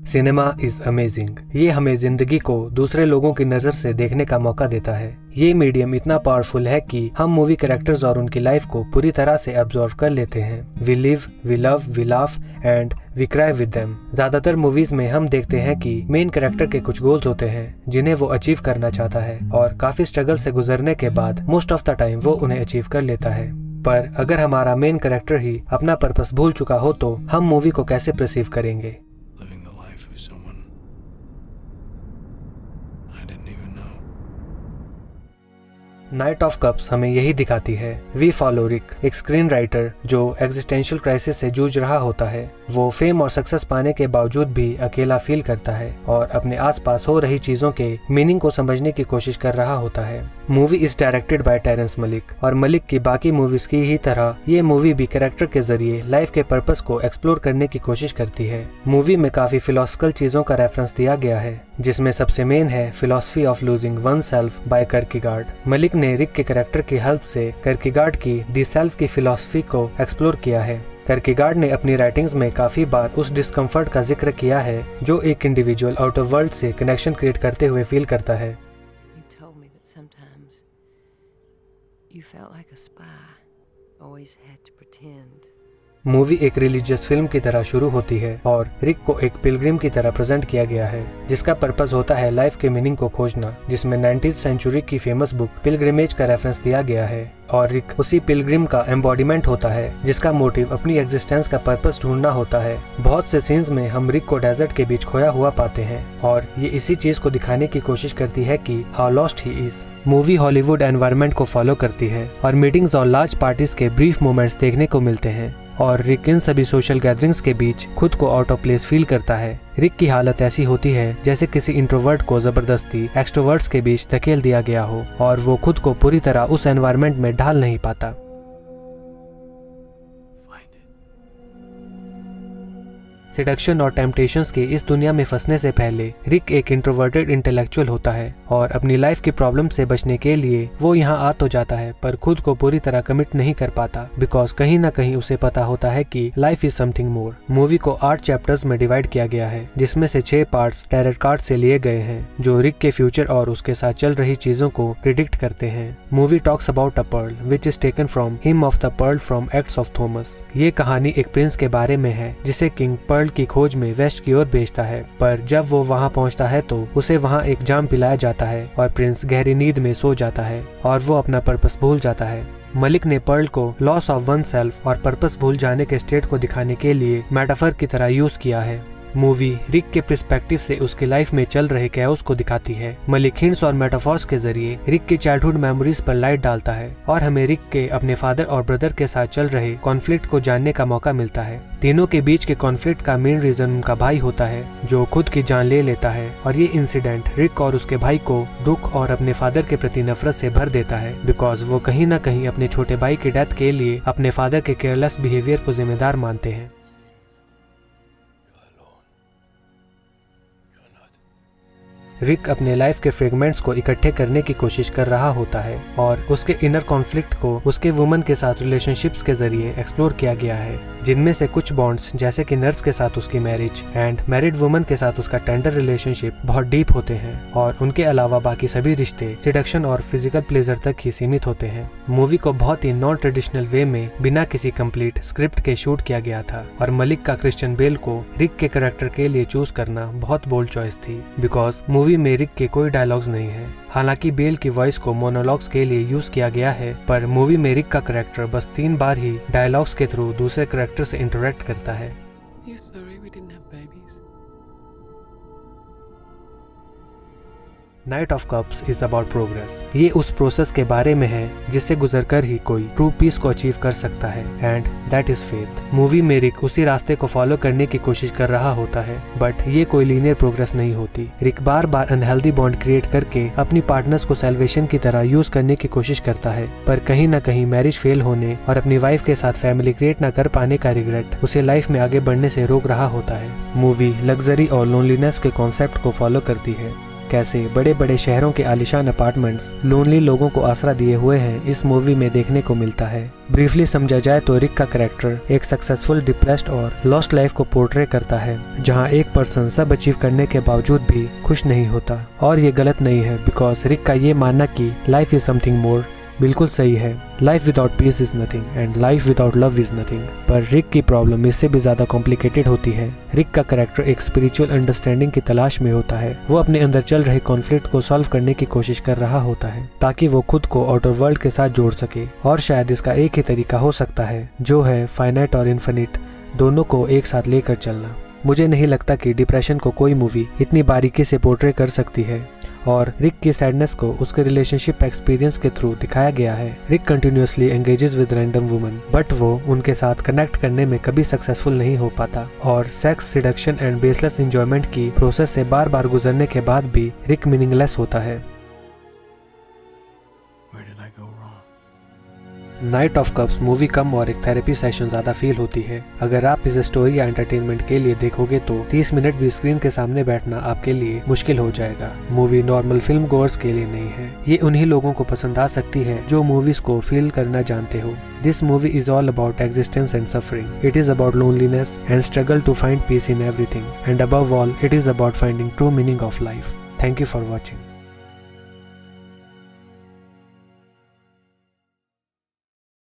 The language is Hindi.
Cinema is amazing. ये हमें जिंदगी को दूसरे लोगों की नजर से देखने का मौका देता है। ये मीडियम इतना पावरफुल है कि हम मूवी कैरेक्टर्स और उनकी लाइफ को पूरी तरह से अब्सॉर्ब कर लेते हैं। We live, we love, we laugh and we cry with them. ज्यादातर मूवीज में हम देखते हैं कि मेन कैरेक्टर के कुछ गोल्स होते हैं जिन्हें वो अचीव करना चाहता है और काफी स्ट्रगल से गुजरने के बाद मोस्ट ऑफ द टाइम वो उन्हें अचीव कर लेता है। पर अगर हमारा मेन कैरेक्टर ही अपना पर्पस भूल चुका हो तो हम मूवी को कैसे परसीव करेंगे? नाइट ऑफ कप्स हमें यही दिखाती है। वी फॉलो रिक, एक स्क्रीन राइटर जो एग्जिस्टेंशियल क्राइसिस से जूझ रहा होता है। वो फेम और सक्सेस पाने के बावजूद भी अकेला फील करता है और अपने आसपास हो रही चीजों के मीनिंग को समझने की कोशिश कर रहा होता है। Movie is directed by Terrence Malick और मलिक की बाकी मूवीज की ही तरह ये मूवी भी कैरेक्टर के जरिए लाइफ के पर्पस को एक्सप्लोर करने की कोशिश करती है। मूवी में काफी फिलोसफिकल चीजों का रेफरेंस दिया गया है, जिसमें सबसे मेन है philosophy of losing one self by Kierkegaard. Malik ने रिक के कैरेक्टर की हेल्प से कियरकेगार्ड की दी सेल्फ की फिलॉसफी को एक्सप्लोर किया है। कियरकेगार्ड ने अपनी राइटिंग्स में काफी बार उस डिस्कम्फर्ट का जिक्र किया है जो एक इंडिविजुअल आउट ऑफ वर्ल्ड से कनेक्शन क्रिएट करते हुए फील करता है। मूवी एक रिलीजियस फिल्म की तरह शुरू होती है और रिक को एक पिलग्रिम की तरह प्रेजेंट किया गया है जिसका पर्पस होता है लाइफ के मीनिंग को खोजना, जिसमें 19th सेंचुरी की फेमस बुक पिलग्रिमेज का रेफरेंस दिया गया है और रिक उसी पिलग्रिम का एम्बॉडीमेंट होता है जिसका मोटिव अपनी एग्जिस्टेंस का पर्पस ढूंढना होता है। बहुत से सीन्स में हम रिक को डेजर्ट के बीच खोया हुआ पाते हैं और ये इसी चीज को दिखाने की कोशिश करती है कि how lost he is. Movie Hollywood environment को फॉलो करती है और मीटिंग्स और लार्ज पार्टीज के ब्रीफ मोमेंट्स देखने को मिलते हैं और रिक इन सभी सोशल गैदरिंग्स के बीच खुद को आउट ऑफ प्लेस फील करता है। रिक की हालत ऐसी होती है जैसे किसी इंट्रोवर्ट को जबरदस्ती एक्सट्रोवर्ट्स के बीच धकेल दिया गया हो और वो खुद को पूरी तरह उस एनवायरनमेंट में ढाल नहीं पाता। सेडक्शन और टेम्पटेशंस की इस दुनिया में फंसने से पहले रिक एक इंट्रोवर्टेड इंटेलेक्चुअल होता है और अपनी लाइफ की प्रॉब्लम से बचने के लिए वो यहाँ आ तो जाता है पर खुद को पूरी तरह कमिट नहीं कर पाता बिकॉज कहीं ना कहीं उसे पता होता है कि life is something more. Movie को 8 चैप्टर्स में डिवाइड किया गया है जिसमें से 6 पार्ट्स टैरोट कार्ड से लिए गए हैं जो रिक के फ्यूचर और उसके साथ चल रही चीजों को प्रिडिक्ट करते हैं। Movie talks about a pearl which is taken from him of the pearl from acts of Thomas. ये कहानी एक प्रिंस के बारे में है जिसे किंग पर्ल की खोज में वेस्ट की ओर भेजता है, पर जब वो वहाँ पहुँचता है तो उसे वहाँ एक जाम पिलाया जाता है और प्रिंस गहरी नींद में सो जाता है और वो अपना पर्पस भूल जाता है। मलिक ने पर्ल को लॉस ऑफ वन सेल्फ और पर्पस भूल जाने के स्टेट को दिखाने के लिए मेटाफर की तरह यूज किया है। मूवी रिक के पर्सपेक्टिव से उसकी लाइफ में चल रहे कैओस को दिखाती है। मलिक हिंट्स और मेटाफॉर्स के जरिए रिक की चाइल्डहुड मेमोरीज पर लाइट डालता है और हमें रिक के अपने फादर और ब्रदर के साथ चल रहे कॉन्फ्लिक्ट को जानने का मौका मिलता है। तीनों के बीच के कॉन्फ्लिक्ट का मेन रीजन उनका भाई होता है जो खुद की जान ले लेता है और ये इंसिडेंट रिक और उसके भाई को दुख और अपने फादर के प्रति नफरत से भर देता है बिकॉज वो कहीं न कहीं अपने छोटे भाई की डेथ के लिए अपने फादर के केयरलेस बिहेवियर को जिम्मेदार मानते हैं। रिक अपने लाइफ के फ्रेगमेंट्स को इकट्ठे करने की कोशिश कर रहा होता है और उसके इनर कॉन्फ्लिक्ट को उसके वुमन के साथ रिलेशनशिप्स के जरिए एक्सप्लोर किया गया है, जिनमें से कुछ बॉन्ड्स जैसे कि नर्स के साथ उसकी मैरिज एंड मैरिड वुमन के साथ उसका टेंडर रिलेशनशिप बहुत डीप होते हैं और उनके अलावा बाकी सभी रिश्ते सिडक्शन और फिजिकल प्लेजर तक ही सीमित होते हैं। मूवी को बहुत ही नॉन ट्रेडिशनल वे में बिना किसी कंप्लीट स्क्रिप्ट के शूट किया गया था और मलिक का क्रिश्चियन बेल को रिक के कैरेक्टर के लिए चूज करना बहुत बोल्ड चॉइस थी बिकॉज मूवी में रिक के कोई डायलॉग्स नहीं है। हालांकि बेल की वॉइस को मोनोलॉग्स के लिए यूज किया गया है पर मूवी में रिक का कैरेक्टर बस 3 बार ही डायलॉग्स के थ्रू दूसरे कैरेक्टर से इंटरेक्ट करता है। Night of cups is about progress. ये उस प्रोसेस के बारे में है जिससे गुजरकर ही कोई ट्रू पीस को अचीव कर सकता है and that is faith. Movie में रिक उसी रास्ते को फॉलो करने की कोशिश कर रहा होता है बट ये कोई लीनियर प्रोग्रेस नहीं होती। रिक बार बार अनहेल्दी बॉन्ड क्रिएट करके अपनी पार्टनर्स को सेल्वेशन की तरह यूज करने की कोशिश करता है पर कहीं न कहीं मैरिज फेल होने और अपनी वाइफ के साथ फैमिली क्रिएट न कर पाने का रिग्रेट उसे लाइफ में आगे बढ़ने से रोक रहा होता है। मूवी लग्जरी और लोनलीनेस के कॉन्सेप्ट को फॉलो करती है। कैसे बड़े बड़े शहरों के आलीशान अपार्टमेंट्स लोनली लोगों को आसरा दिए हुए हैं इस मूवी में देखने को मिलता है। ब्रीफली समझा जाए तो रिक का कैरेक्टर एक सक्सेसफुल, डिप्रेस्ड और लॉस्ट लाइफ को पोर्ट्रे करता है, जहां एक पर्सन सब अचीव करने के बावजूद भी खुश नहीं होता। और ये गलत नहीं है, बिकॉज रिक का ये मानना कि लाइफ इज समथिंग मोर बिल्कुल सही है। Life without peace is nothing and life without love is nothing. पर रिक की प्रॉब्लम इससे भी ज्यादा कॉम्प्लिकेटेड होती है। रिक का कैरेक्टर एक स्पिरिचुअल अंडरस्टैंडिंग की तलाश में होता है। वो अपने अंदर चल रहे कॉन्फ्लिक्ट को सॉल्व करने की कोशिश कर रहा होता है ताकि वो खुद को आउटर वर्ल्ड के साथ जोड़ सके। और शायद इसका एक ही तरीका हो सकता है, जो है फाइनाइट और इन्फिनिट दोनों को एक साथ लेकर चलना। मुझे नहीं लगता कि डिप्रेशन को कोई मूवी इतनी बारीकी से पोर्ट्रे कर सकती है, और रिक की सैडनेस को उसके रिलेशनशिप एक्सपीरियंस के थ्रू दिखाया गया है। Rick continuously engages with random woman, but वो उनके साथ कनेक्ट करने में कभी सक्सेसफुल नहीं हो पाता, और sex, seduction and baseless enjoyment की प्रोसेस से बार बार गुजरने के बाद भी रिक मीनिंगलेस होता है। नाइट ऑफ कप्स मूवी कम और एक थेरेपी सेशन ज्यादा फील होती है। अगर आप इसे स्टोरी या एंटरटेनमेंट के लिए देखोगे तो 30 मिनट भी स्क्रीन के सामने बैठना आपके लिए मुश्किल हो जाएगा। मूवी नॉर्मल फिल्म गोअर्स के लिए नहीं है। ये उन्हीं लोगों को पसंद आ सकती है जो मूवीज को फील करना जानते हो। This movie is all about existence and suffering. It is about loneliness and struggle to find peace in everything, and above all it is about finding true meaning of life. Thank you for watching.